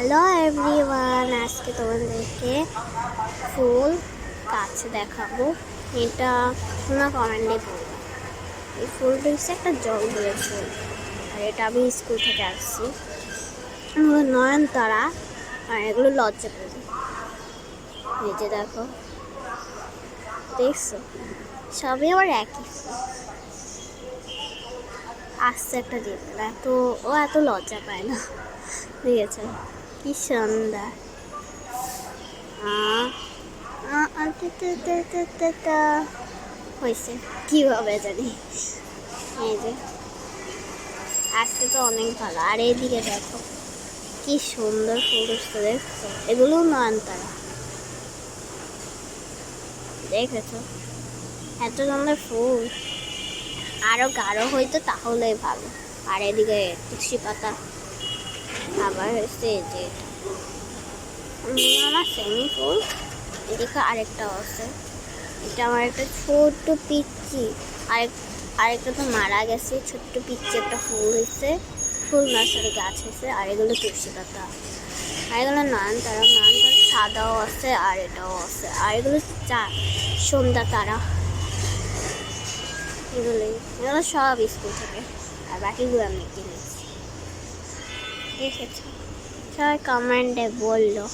Hello everyone, আজকে তোমাদেরকে ফুল গাছ দেখাবো। এটা তোমরা কমেন্টে বলবো। এই ফুলটা হচ্ছে একটা জঙ্গলের ফুল, আর এটা আমি স্কুল থেকে আসছি। এগুলো নয়নতারা, আর এগুলো লজ্জা ফুল। এই যে দেখো, দেখছো, সবই আবার একই ফুল। আসছে একটা জিনিস, এত লজ্জা পায় না। ঠিক আছে, কি সুন্দর। হয়েছে কীভাবে জানি। এই যে আজকে তো অনেক ভালো। আর এইদিকে দেখো কি সুন্দর ফুল উঠছে, দেখছো? এগুলো নয়নতারা, দেখেছো? এত সুন্দর ফুল, আরো গাঢ় হইতো তাহলে ভালো। আর এদিকে তুলসী পাতা, আবার হচ্ছে এই যে আমার সেমি ফুল। এদিকে আরেকটাও আছে, এটা আমার একটা ছোট্ট পিচ্চি। আরেকটা তো মারা গেছে, ছোট্ট পিচ্চি একটা ফুল হয়েছে, ফুল নার্সারি গাছ হয়েছে। আর এগুলো তুলসী পাতা, আর এগুলো নয়নতারা সাদাও আছে, আর এটাও আছে। আর এগুলো সন্ধ্যা তারা, এগুলো সব স্কুল থেকে, আর বাকিগুলো আমি কিনেছি। দেখেছ, সবাই কমেন্টে বললো।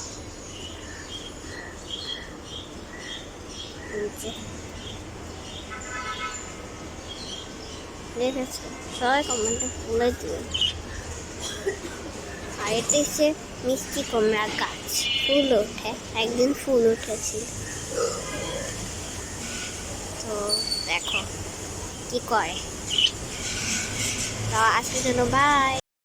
দেখেছ, সবাই কমেন্টে বলে দিও। আর এটা হচ্ছে মিষ্টি কুমড়া গাছ, ফুল ওঠে, একদিন ফুল উঠেছিল। তো দেখো কি করে। তো আজকের জন্য বাই।